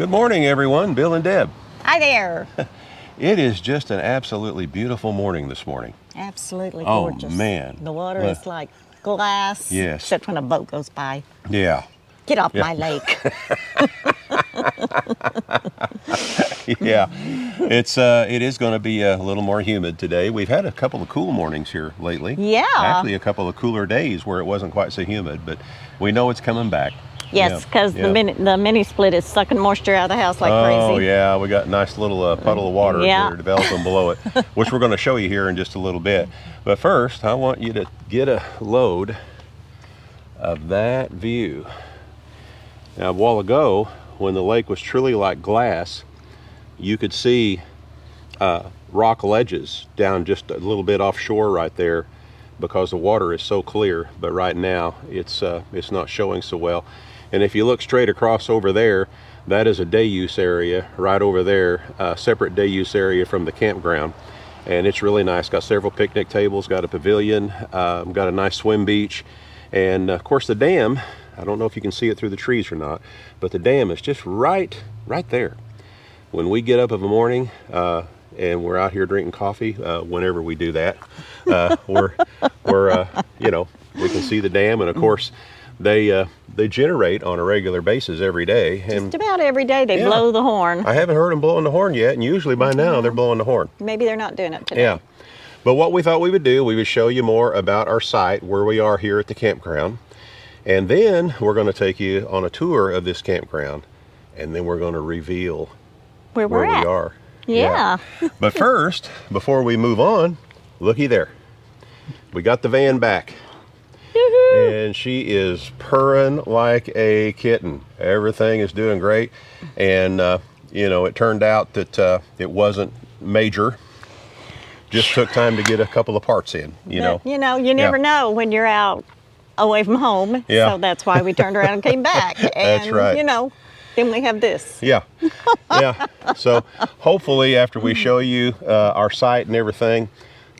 Good morning, everyone. Bill and Deb. Hi there. It is just an absolutely beautiful morning this morning. Absolutely gorgeous. Oh, man. The water is like glass. Yes. Except when a boat goes by. Yeah. Get off my lake. Yeah. It is going to be a little more humid today. We've had a couple of cool mornings here lately. Yeah. Actually, a couple of cooler days where it wasn't quite so humid, but we know it's coming back. Yes, because the mini split is sucking moisture out of the house like crazy. Oh, yeah. We got a nice little puddle of water here developing below it, which we're going to show you here in just a little bit. But first, I want you to get a load of that view. Now, a while ago, when the lake was truly like glass, you could see rock ledges down just a little bit offshore right there because the water is so clear. But right now, it's not showing so well. And if you look straight across over there, that is a day use area right over there, a separate day use area from the campground. And it's really nice. Got several picnic tables, got a pavilion, got a nice swim beach. And of course the dam, I don't know if you can see it through the trees or not, but the dam is just right there. When we get up of a morning and we're out here drinking coffee, whenever we do that, we're you know, we can see the dam. And of course, they generate on a regular basis every day. And just about every day they blow the horn. I haven't heard them blowing the horn yet, and usually by now they're blowing the horn. Maybe they're not doing it today. Yeah. But what we thought we would do, we would show you more about our site, where we are here at the campground. And then we're going to take you on a tour of this campground. And then we're going to reveal where we are. Yeah. But first, before we move on, looky there. We got the van back. And she is purring like a kitten. Everything is doing great. And, you know, it turned out that it wasn't major. Just took time to get a couple of parts in, you know. You know, you never know when you're out away from home. Yeah. So that's why we turned around and came back. And, That's right. you know, then we have this. Yeah. Yeah. So hopefully after we show you our site and everything,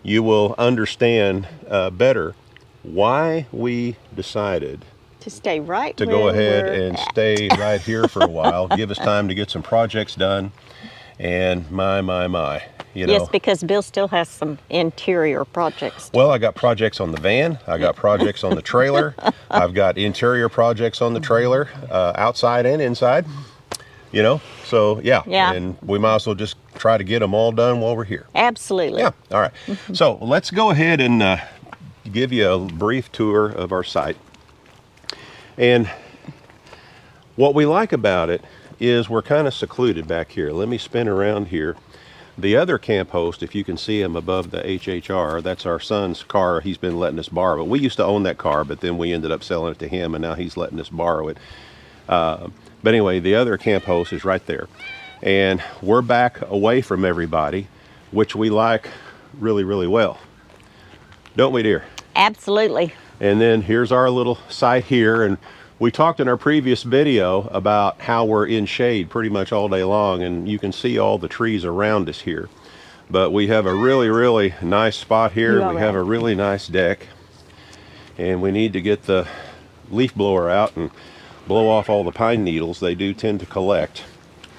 you will understand better why we decided to stay right to go ahead and stay right here for a while. Give us time to get some projects done. And my, you know. Yes, because Bill still has some interior projects. Well, I got projects on the van. I got projects on the trailer. I've got interior projects on the trailer, outside and inside, you know. So, yeah. And we might as well just try to get them all done while we're here. Absolutely. Yeah. All right. So let's go ahead and give you a brief tour of our site. And what we like about it is we're kind of secluded back here. Let me spin around here. The other camp host, if you can see him above the HHR, that's our son's car he's been letting us borrow. But we used to own that car, but then we ended up selling it to him, and now he's letting us borrow it. But anyway, the other camp host is right there. And we're back away from everybody, which we like really, really well. Don't we, dear? Absolutely. And then here's our little site here. And we talked in our previous video about how we're in shade pretty much all day long, and you can see all the trees around us here. But we have a really, really nice spot here. We have a really nice deck. And we need to get the leaf blower out and blow off all the pine needles. They do tend to collect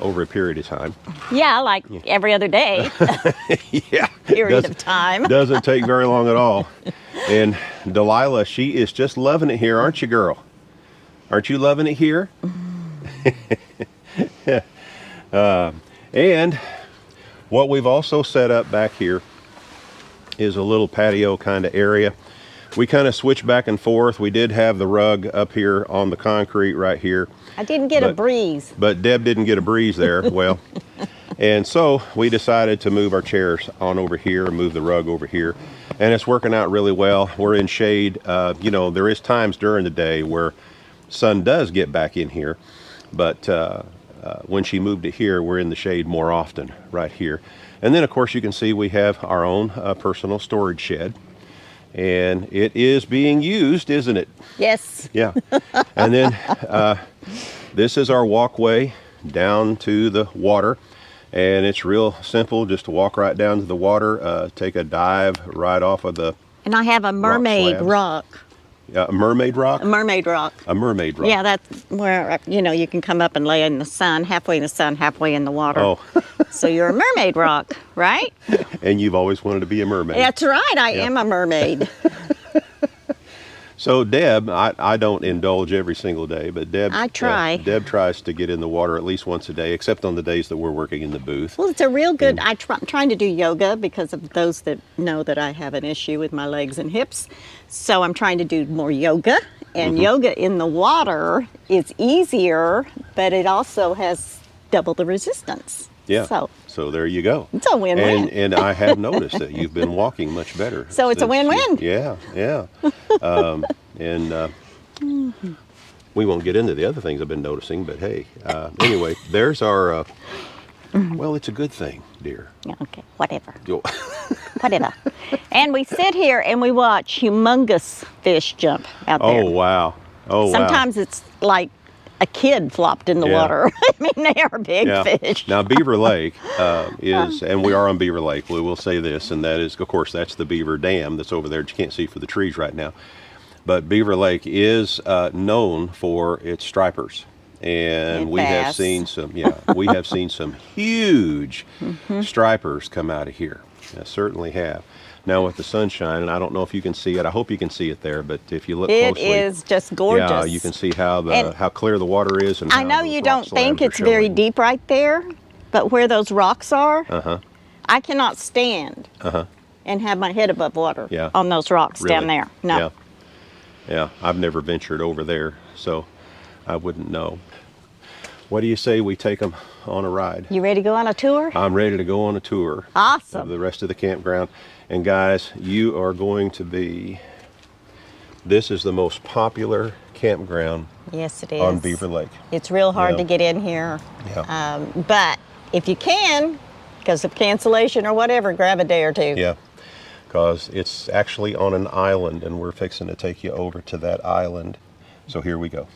over a period of time. Yeah, like every other day. Yeah. Period of time. Doesn't take very long at all. And Delilah, she is just loving it here, aren't you, girl? Aren't you loving it here? And what we've also set up back here is a little patio kind of area. We kind of switch back and forth. We did have the rug up here on the concrete right here. I didn't get a breeze. But Deb didn't get a breeze there. Well, and so we decided to move our chairs on over here and move the rug over here. And it's working out really well. We're in shade. You know, there is times during the day where sun does get back in here. But when she moved it here, we're in the shade more often right here. And then, of course, you can see we have our own personal storage shed. And it is being used, isn't it? Yes. Yeah. And then this is our walkway down to the water. And it's real simple, just to walk right down to the water, take a dive right off of the And I have a mermaid rock A mermaid rock? A mermaid rock. A mermaid rock. Yeah, that's where, you know, you can come up and lay in the sun, halfway in the sun, halfway in the water. Oh. So you're a mermaid rock, right? And you've always wanted to be a mermaid. That's right, I am a mermaid. So Deb, I don't indulge every single day, but Deb, I try. Deb tries to get in the water at least once a day, except on the days that we're working in the booth. Well, it's a real good, I'm trying to do yoga because of those that know that I have an issue with my legs and hips. So I'm trying to do more yoga, and yoga in the water is easier, but it also has double the resistance. Yeah. So there you go. It's a win-win. And I have noticed that you've been walking much better. So it's a win-win. Yeah, yeah. We won't get into the other things I've been noticing, but hey, anyway, there's our, well, it's a good thing, dear. Okay, whatever. Whatever. And we sit here and we watch humongous fish jump out there. Oh, wow. Oh, wow. Sometimes it's like a kid flopped in the water. I mean, they are big fish. Now, Beaver Lake is, and we are on Beaver Lake, we will say this, and that is, of course, that's the Beaver Dam that's over there that you can't see for the trees right now. But Beaver Lake is known for its stripers. And we have seen some, we have seen some huge stripers come out of here. I certainly have. Now with the sunshine, and I don't know if you can see it. I hope you can see it there, but if you look closely, it is just gorgeous. Yeah, you can see how how clear the water is. And I know you don't think it's very deep right there, but where those rocks are, I cannot stand and have my head above water on those rocks down there. No. Yeah, I've never ventured over there, so I wouldn't know. What do you say we take them on a ride? You ready to go on a tour? I'm ready to go on a tour. Awesome. Of the rest of the campground. And guys, you are going to be, this is the most popular campground. Yes, it is. On Beaver Lake. It's real hard to get in here. Yeah. But if you can, because of cancellation or whatever, grab a day or two. Yeah, because it's actually on an island, and we're fixing to take you over to that island. So here we go.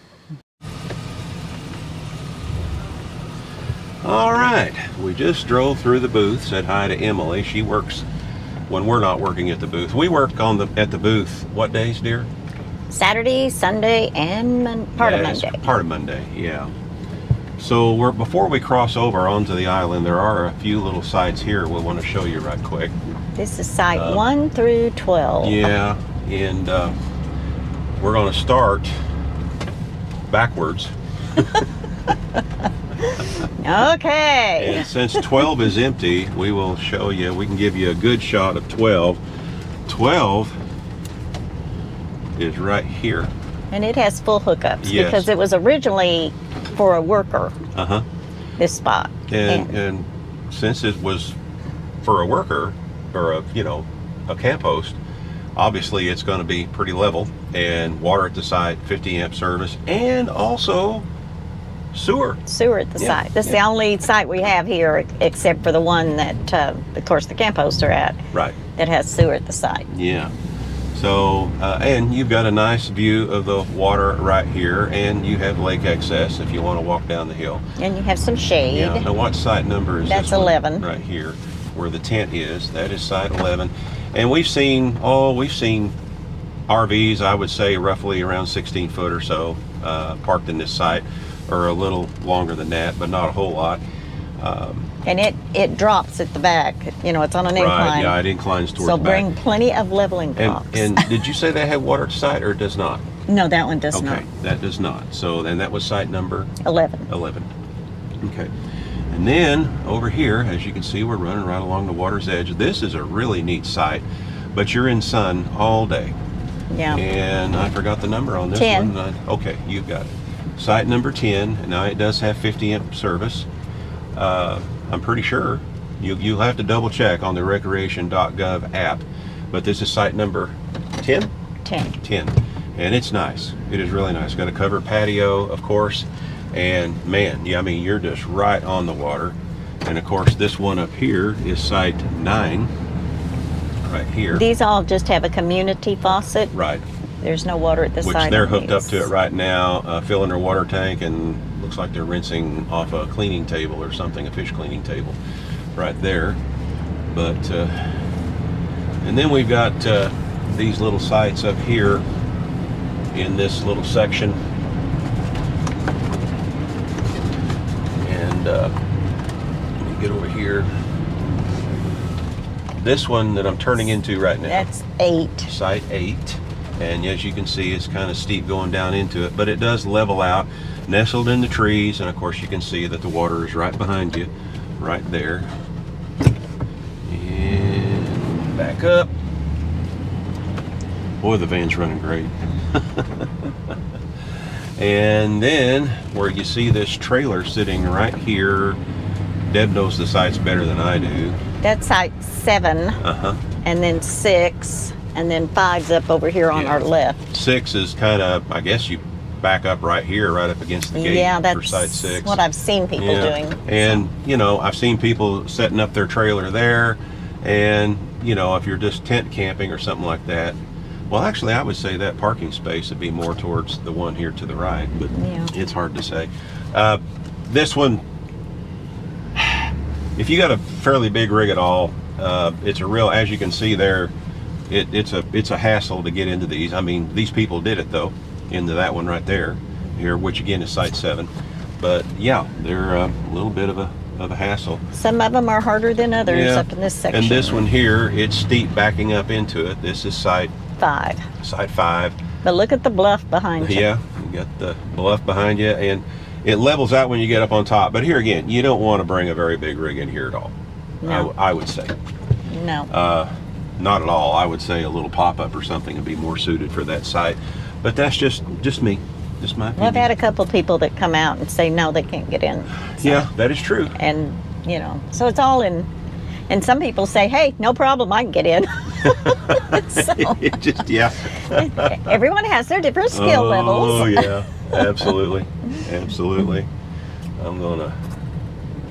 All right, we just drove through the booth, said hi to Emily. She works when we're not working at the booth. We work at the booth, what days, dear? Saturday, Sunday, and part of Monday. Part of Monday, yeah. So before we cross over onto the island, there are a few little sites here we'll want to show you right quick. This is site 1 through 12. Yeah, and we're going to start backwards. Okay. And since 12 is empty, we will show you, we can give you a good shot of 12. 12 is right here. And it has full hookups because it was originally for a worker, this spot. And since it was for a worker, or a camp host, obviously it's going to be pretty level, and water at the site, 50 amp service, and also sewer at the site. This is the only site we have here, except for the one that, of course, the camp hosts are at. Right. That has sewer at the site. Yeah. So, and you've got a nice view of the water right here, and you have lake access if you want to walk down the hill. And you have some shade. Yeah. Now, what site number is this? That's 11. Right here, where the tent is. That is site 11. And we've seen RVs, I would say, roughly around 16 foot or so, parked in this site, or a little longer than that, but not a whole lot. And it drops at the back. It's on an incline. Right, yeah, it inclines towards the back. So bring plenty of leveling blocks. And did you say they have water at the site, or it does not? No, that one does not. Okay, that does not. So then that was site number? 11. 11. Okay. And then over here, as you can see, we're running right along the water's edge. This is a really neat site, but you're in sun all day. Yeah. And I forgot the number on this 10. One. Okay, you've got it. Site number 10. Now it does have 50 amp service. I'm pretty sure you'll have to double check on the recreation.gov app, but this is site number 10? 10. And it's nice. It is really nice. Got a covered patio, of course, and man, yeah, I mean, you're just right on the water. And of course, this one up here is site 9, right here. These all just have a community faucet. Right. There's no water at the site. Which they're hooked up to it right now, filling their water tank, and looks like they're rinsing off a cleaning table or something, a fish cleaning table right there. But, and then we've got these little sites up here in this little section. And let me get over here. This one that I'm turning into right now. That's 8. Site 8. And as you can see, it's kind of steep going down into it, but it does level out, nestled in the trees, and of course you can see that the water is right behind you, right there. And back up. Boy, the van's running great. And then where you see this trailer sitting right here, Deb knows the sites better than I do. That's site 7, and then 6, and then 5's up over here on our left. 6 is kind of, I guess you back up right here, right up against the gate for site 6. What I've seen people doing. And, you know, I've seen people setting up their trailer there, and, you know, if you're just tent camping or something like that, well, actually, I would say that parking space would be more towards the one here to the right, but it's hard to say. This one, if you got a fairly big rig at all, it's a real, as you can see there, it's a hassle to get into these. I mean, these people did it though, into that one right there, here, which again is site 7. But yeah, they're a little bit of a hassle. Some of them are harder than others up in this section. And this one here, it's steep backing up into it. This is site 5. Site 5. But look at the bluff behind you. Yeah, you got the bluff behind you, and it levels out when you get up on top. But here again, you don't want to bring a very big rig in here at all. No. I would say. No. Not at all. I would say a little pop-up or something would be more suited for that site. But that's just me. Just my opinion. Well, I've had a couple people that come out and say no, they can't get in. So, yeah, that is true. And, you know, so it's all in. And some people say, hey, no problem, I can get in. So, everyone has their different skill levels. Oh, yeah, absolutely. Absolutely. I'm going to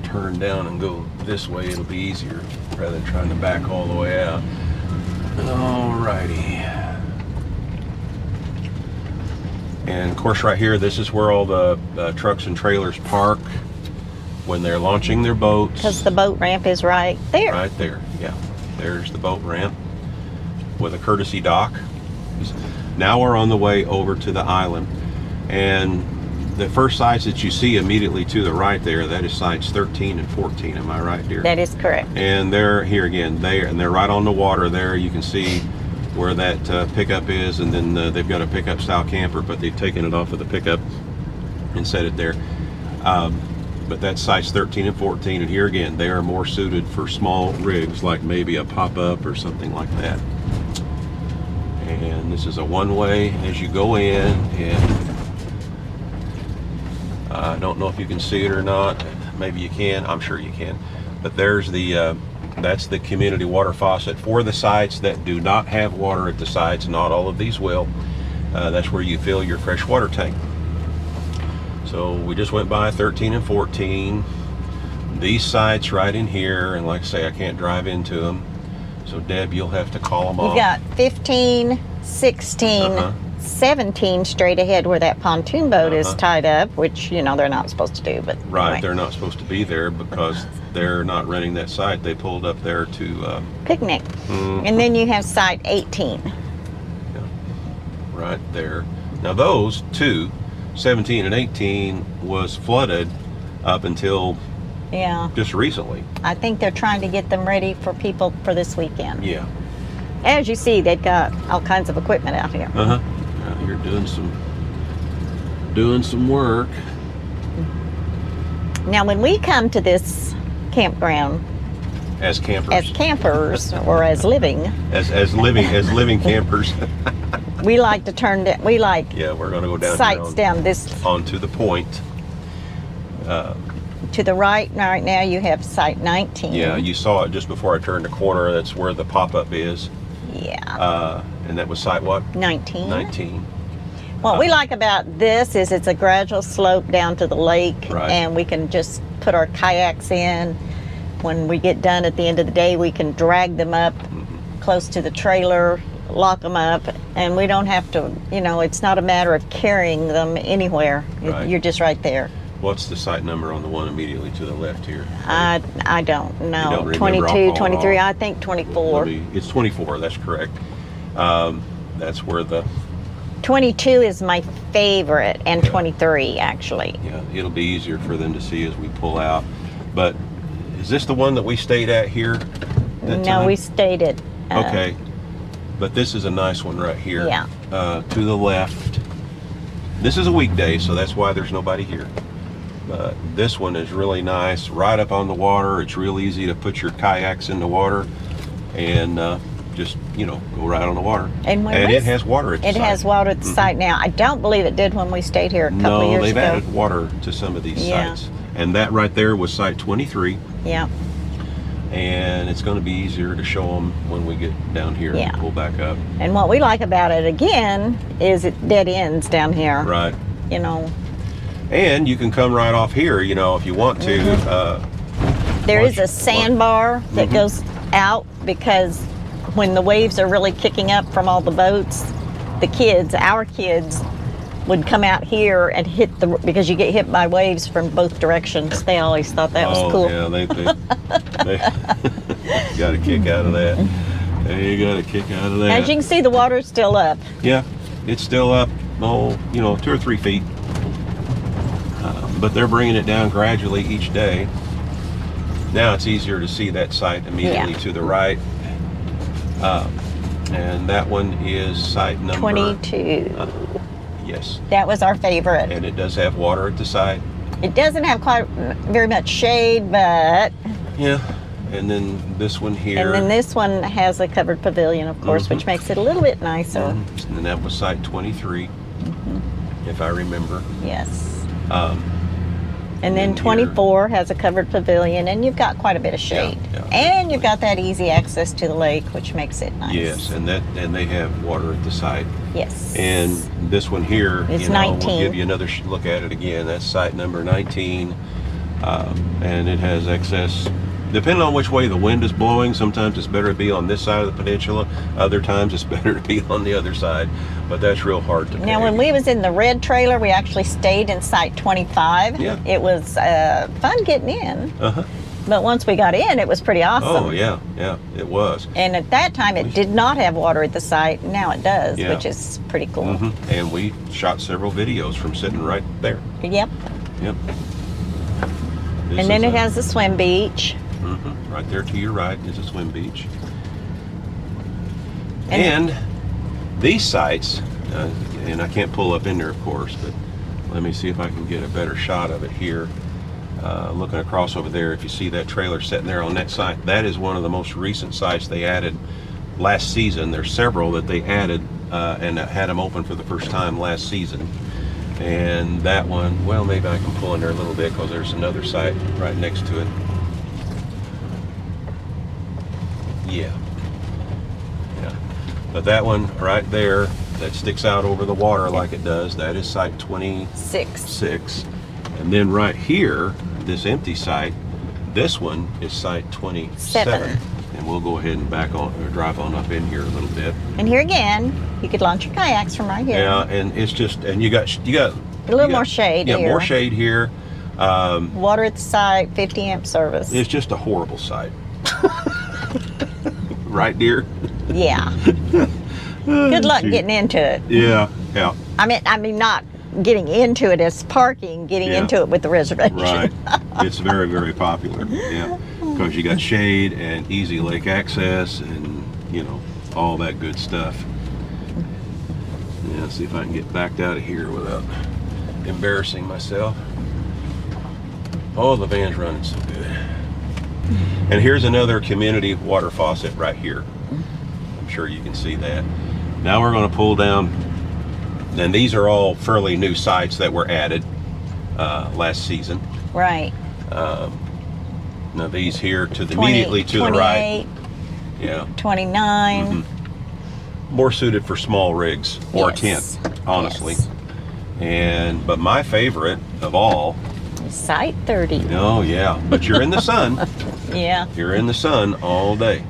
turn down and go this way. It'll be easier rather than trying to back all the way out. Alrighty. And of course right here, this is where all the trucks and trailers park when they're launching their boats. Because the boat ramp is right there. Right there, yeah. There's the boat ramp with a courtesy dock. Now we're on the way over to the island. And the first sites that you see immediately to the right there, that is sites 13 and 14. Am I right, dear? That is correct. And they're here again, they're right on the water there. You can see where that pickup is, and then they've got a pickup style camper, but they've taken it off of the pickup and set it there. But that's sites 13 and 14, and here again, they are more suited for small rigs, like maybe a pop-up or something like that. And this is a one-way as you go in, and I don't know if you can see it or not. Maybe you can. I'm sure you can. But there's the that's the community water faucet for the sites that do not have water at the sites. Not all of these will. That's where you fill your fresh water tank. So we just went by 13 and 14. These sites right in here, and like I say, I can't drive into them. So Deb, you'll have to call them off. You got 15, 16, 17 straight ahead where that pontoon boat is tied up, which, you know, they're not supposed to do, but right, anyway. They're not supposed to be there because they're not renting that site. They pulled up there to picnic. And then you have site 18. Yeah, right there. Now those two, 17 and 18, was flooded up until just recently. I think they're trying to get them ready for people for this weekend. Yeah. As you see, they've got all kinds of equipment out here. Out here doing some work. Now, when we come to this campground as campers, or as living living campers, we like to turn that. We like we're going to go down sites down this onto the point. To the right now you have site 19. Yeah, you saw it just before I turned the corner. That's where the pop-up is. Yeah. And that was site what? 19. 19. What we like about this is it's a gradual slope down to the lake, and we can just put our kayaks in. When we get done at the end of the day, we can drag them up close to the trailer, lock them up, and we don't have to, you know, it's not a matter of carrying them anywhere. You're just right there. What's the site number on the one immediately to the left here? I don't know. You don't 22, 23, I think 24. It's 24, that's correct. That's where the 22 is my favorite, and 23 actually. Yeah, it'll be easier for them to see as we pull out. But is this the one that we stayed at here? No, we stayed at. Okay, but this is a nice one right here. Yeah. To the left. This is a weekday, so that's why there's nobody here. But this one is really nice, right up on the water. It's real easy to put your kayaks in the water and just, you know, go right on the water. And it has water at the site. It has water at the site now. I don't believe it did when we stayed here a couple of years ago. No, they've added water to some of these sites. And that right there was site 23. Yeah. And it's going to be easier to show them when we get down here and pull back up. And what we like about it, again, is it dead ends down here. Right. You know. And you can come right off here, you know, if you want to. There is a sandbar that goes out, because when the waves are really kicking up from all the boats, the kids, our kids, would come out here and hit because you get hit by waves from both directions. They always thought that was cool. Yeah, they got a kick out of that. They got a kick out of that. As you can see, the water's still up. Yeah, it's still up, you know, 2 or 3 feet. But they're bringing it down gradually each day. Now it's easier to see that site immediately to the right. And that one is site number 22. Yes. That was our favorite. And it does have water at the site. It doesn't have quite very much shade, but... Yeah. And then this one here. And then this one has a covered pavilion, of course, which makes it a little bit nicer. And that was site 23, if I remember. Yes. And then 24 has a covered pavilion, and you've got quite a bit of shade. And you've got that easy access to the lake, which makes it nice. Yes, and they have water at the site. Yes. And this one here, it's you know, 19. We'll give you another look at it again. That's site number 19, and it has access. Depending on which way the wind is blowing, sometimes it's better to be on this side of the peninsula. Other times it's better to be on the other side. But that's real hard to Now, when we was in the red trailer, we actually stayed in site 25. Yeah. It was fun getting in. But once we got in, it was pretty awesome. Oh, yeah, it was. And at that time, it did not have water at the site. Now it does, which is pretty cool. And we shot several videos from sitting right there. Yep. Yep. And then it has the swim beach. Right there to your right is a swim beach. And these sites, and I can't pull up in there, of course, but let me see if I can get a better shot of it here. Looking across over there, if you see that trailer sitting there on that site, that is one of the most recent sites they added last season. There's several that they added and had them open for the first time last season. And that one, well, maybe I can pull in there a little bit because there's another site right next to it. Yeah. But that one right there that sticks out over the water like it does, that is site 26. And then right here, this empty site, this one is site 27. And we'll go ahead and back on or drive on up in here a little bit. And here again, you could launch your kayaks from right here. Yeah, and it's just, and you got a little more shade here. Yeah, more shade here. Water at the site, 50 amp service. It's just a horrible site. Right, dear? Yeah. Good luck getting into it. Yeah. I mean, not getting into it as parking, getting into it with the reservation. Right. It's very, very popular. Yeah. Because you got shade and easy lake access and, you know, all that good stuff. Yeah, let's see if I can get backed out of here without embarrassing myself. Oh, the van's running so good. And here's another community water faucet right here. I'm sure you can see that. Now we're going to pull down, and these are all fairly new sites that were added last season. Right. Now these here to the immediately to the right. Yeah. 29. More suited for small rigs or tent, honestly. But my favorite of all, site 30. Oh yeah, but you're in the sun. Yeah. You're in the sun all day.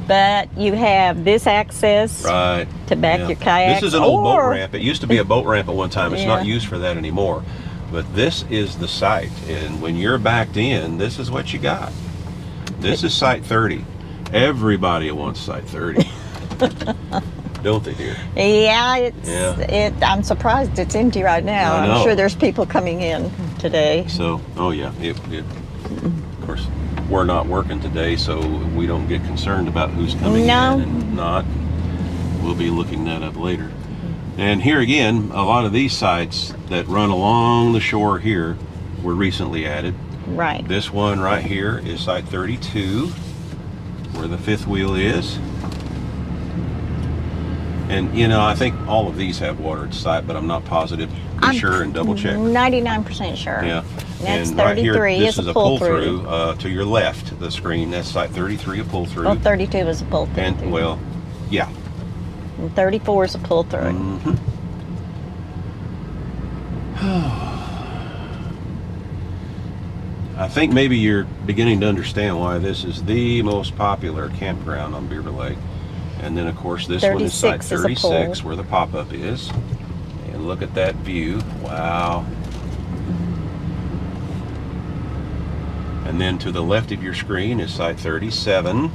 But you have this access to back your kayak. This is an old boat ramp. It used to be a boat ramp at one time. It's not used for that anymore. But this is the site, and when you're backed in, this is what you got. This is site 30. Everybody wants site 30. don't they, dear? Yeah, Yeah. I'm surprised it's empty right now. I know. I'm sure there's people coming in today. So, oh yeah, of course, we're not working today, so we don't get concerned about who's coming in and not. We'll be looking that up later. And here again, a lot of these sites that run along the shore here were recently added. Right. This one right here is site 32, where the fifth wheel is. And you know, I think all of these have water at site, but I'm not positive. Be sure and double check. 99% sure. Yeah. That's and right 33 here, this is is a pull through. To your left, the screen, that's site 33, a pull through. Well, 32 is a pull through. And well, yeah. And 34 is a pull through. Mm-hmm. I think maybe you're beginning to understand why this is the most popular campground on Beaver Lake. And then, of course, this one is site 36, where the pop-up is. And look at that view. Wow. And then to the left of your screen is site 37.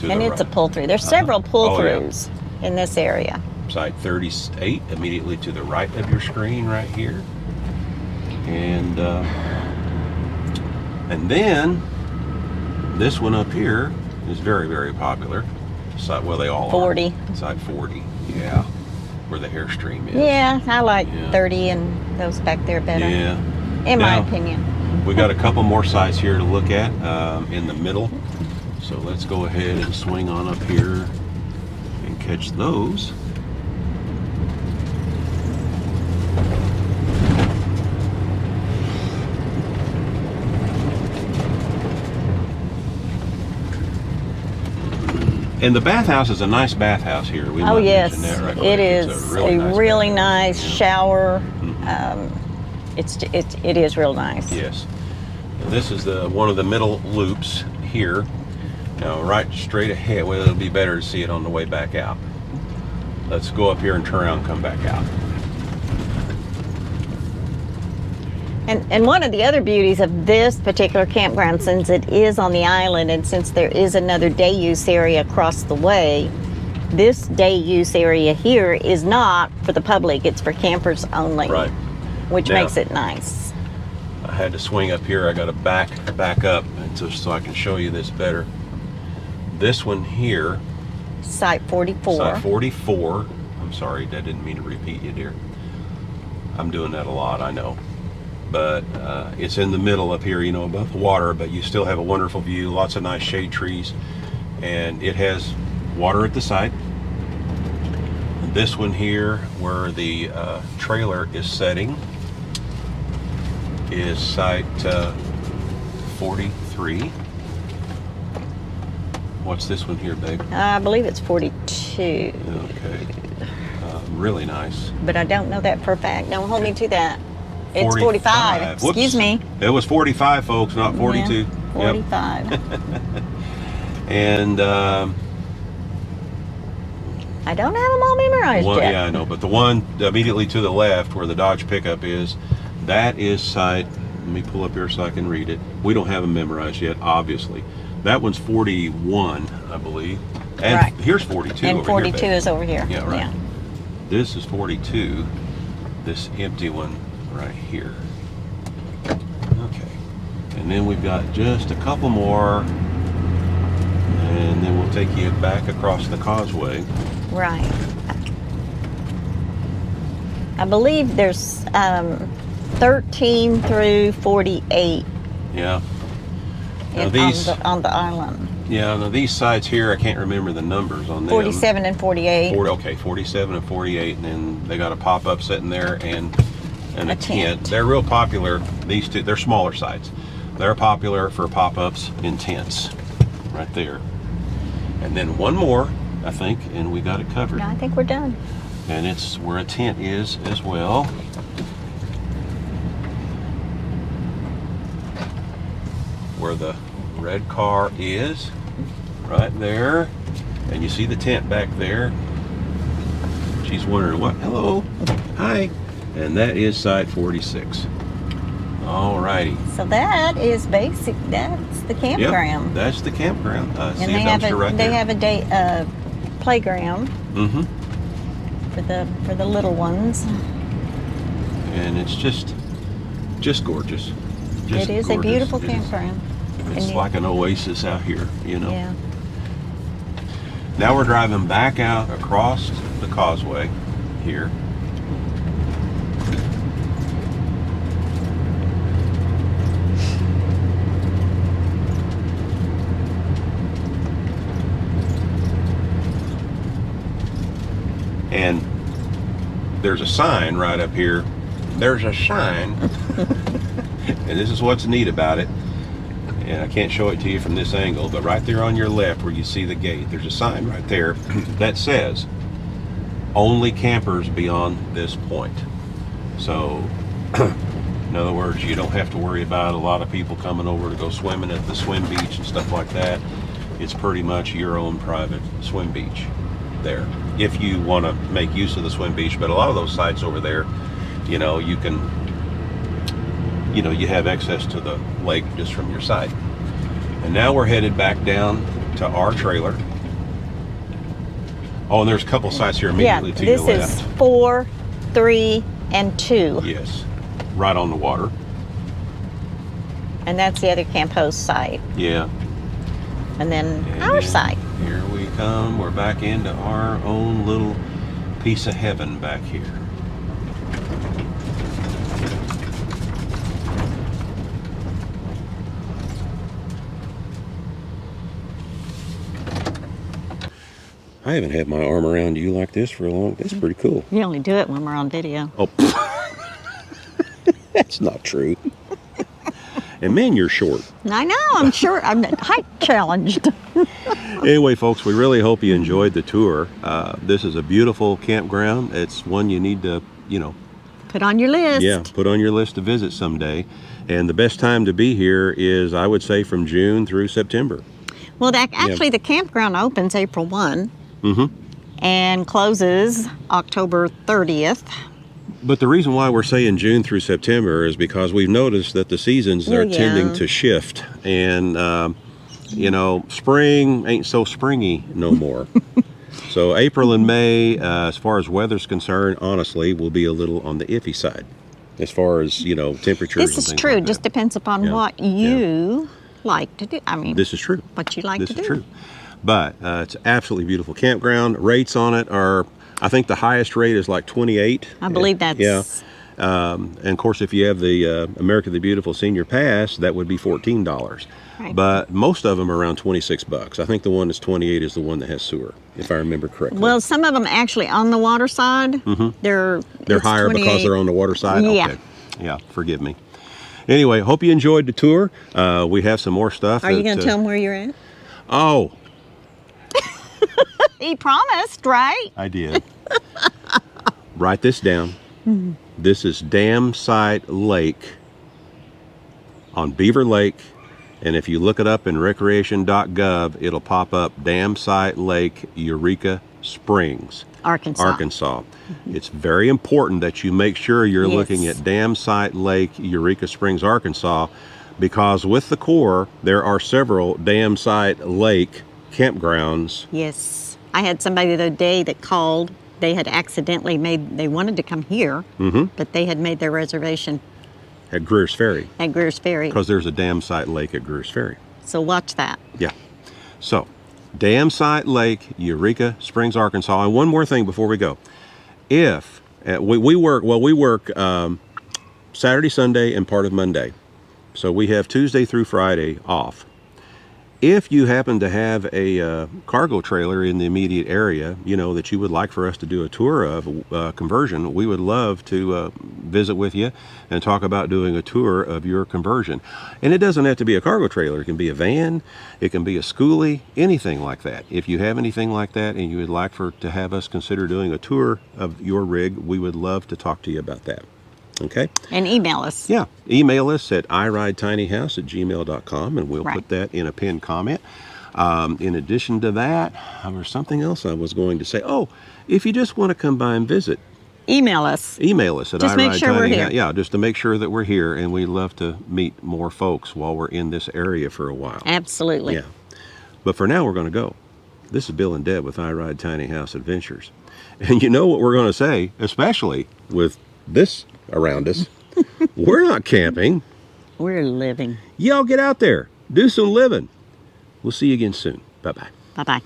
And it's a pull-through. There's several pull-throughs in this area. Site 38, immediately to the right of your screen right here. And then this one up here is very, very popular. Site, well, they all 40. are. Site 40, yeah, where the Airstream is. Yeah, I like 30 and those back there better. Yeah. In my opinion. We got a couple more sites here to look at in the middle. So let's go ahead and swing on up here and catch those. And the bathhouse is a nice bathhouse here. We might mention that right quick. It is a really nice shower. Mm-hmm. It is real nice. Yes. And this is one of the middle loops here. Now, right straight ahead. Well, it'll be better to see it on the way back out. Let's go up here and turn around and come back out. And one of the other beauties of this particular campground, since it is on the island and since there is another day use area across the way, this day use area here is not for the public, it's for campers only. Right. Which makes it nice. I had to swing up here. I got to back up and just so I can show you this better. This one here, Site 44. Site 44. I'm sorry, I didn't mean to repeat you, dear. I'm doing that a lot, I know. But it's in the middle up here, you know, above the water, but you still have a wonderful view, lots of nice shade trees, and it has water at the site. And this one here, where the trailer is setting, is site 43. What's this one here, babe? I believe it's 42. Okay. Really nice. But I don't know that for a fact. Don't hold me to that. It's 45. Excuse me. It was 45, folks, not 42. Yeah, 45. Yep. And I don't have them all memorized yet. Yeah, I know. But the one immediately to the left, where the Dodge pickup is, that is site. Let me pull up here so I can read it. We don't have them memorized yet, obviously. That one's 41, I believe. And here's 42. And over 42 here, is over here. Yeah, right. Yeah. This is 42. This empty one right here. Okay. And then we've got just a couple more, and then we'll take you back across the causeway. Right. I believe there's 13 through 48. Yeah. Now these on the island. Yeah, now these sites here, I can't remember the numbers on them. 47 and 48. 47 and 48, and then they got a pop-up sitting there and a tent. tent. They're real popular. These two, they're smaller sites. They're popular for pop-ups in tents, right there. And then one more, I think, and we got it covered. No, I think we're done. And it's where a tent is as well. Where the red car is, right there. And you see the tent back there. She's wondering what, hello, hi. And that is site 46. All righty. So that is basic, that's the campground. Yep, that's the campground. And see they a dumpster right they there. have a day playground for the little ones. And it's just gorgeous. It is gorgeous. a beautiful It campground. It's like an oasis out here, you know. Yeah. Now we're driving back out across the causeway here. And there's a sign right up here. There's a sign. And this is what's neat about it. And I can't show it to you from this angle, but right there on your left where you see the gate, there's a sign right there that says, only campers beyond this point. So, in other words, you don't have to worry about a lot of people coming over to go swimming at the swim beach and stuff like that. It's pretty much your own private swim beach there, if you want to make use of the swim beach. But a lot of those sites over there, you know, you can, you know, you have access to the lake just from your site. And now we're headed back down to our trailer. Oh, and there's a couple sites here immediately to your left. This is 4, 3, and 2. Yes, right on the water. And that's the other Camp Host site. Yeah. And then And our then site. Here we come. We're back into our own little piece of heaven back here. I haven't had my arm around you like this for a long. That's pretty cool. You only do it when we're on video. Oh, that's not true. And man, you're short. I know, I'm sure. I'm height challenged. Anyway, folks, we really hope you enjoyed the tour. This is a beautiful campground. It's one you need to, you know, Put on your list. yeah, put on your list to visit someday. And the best time to be here is, I would say, from June through September. Well, actually, the campground opens April 1 Mm-hmm. and closes October 30th. But the reason why we're saying June through September is because we've noticed that the seasons are tending to shift. And, you know, spring ain't so springy no more. So April and May, as far as weather's concerned, honestly, will be a little on the iffy side as far as, you know, temperatures. This is true. Just depends upon what you like to do. I mean, this is true. What you like to do. This is true. But it's absolutely beautiful campground. Rates on it are, I think the highest rate is like 28. I believe that's... Yeah. And of course, if you have the America the Beautiful Senior Pass, that would be $14. Right. But most of them are around $26. I think the one that's 28 is the one that has sewer, if I remember correctly. Well, some of them actually on the water side, they're higher 28. because they're on the water side? Yeah. Okay. Yeah, forgive me. Anyway, hope you enjoyed the tour. We have some more stuff. Are you going to tell them where you're at? Oh, He promised, right? I did. Write this down. This is Dam Site Lake on Beaver Lake. And if you look it up in recreation.gov, it'll pop up Dam Site Lake, Eureka Springs, Arkansas. It's very important that you make sure you're looking at Dam Site Lake, Eureka Springs, Arkansas, because with the COE, there are several Dam Site Lake campgrounds. Yes. I had somebody the other day that called. They had accidentally they wanted to come here, but they had made their reservation At Greer's Ferry. at Greer's Ferry. Because there's a Dam Site Lake at Greer's Ferry. So watch that. Yeah. So, Dam Site Lake, Eureka Springs, Arkansas. And one more thing before we go. If we work Saturday, Sunday, and part of Monday. So we have Tuesday through Friday off. If you happen to have a cargo trailer in the immediate area, you know, that you would like for us to do a tour of conversion, we would love to visit with you and talk about doing a tour of your conversion. And it doesn't have to be a cargo trailer. It can be a van, it can be a schoolie, anything like that. If you have anything like that and you would like to have us consider doing a tour of your rig, we would love to talk to you about that. Okay. And email us. Yeah. Email us at iridetinyhouse@gmail.com, and we'll put that in a pinned comment. In addition to that, there was something else I was going to say. Oh, if you just want to come by and visit, email us. Email us at Just make sure we're here. Yeah, just to make sure that we're here, and we'd love to meet more folks while we're in this area for a while. Absolutely. Yeah. But for now, we're going to go. This is Bill and Deb with I Ride Tiny House Adventures. And you know what we're going to say, especially with this around us, we're not camping. We're living. Y'all get out there, do some living. We'll see you again soon. Bye-bye. Bye-bye.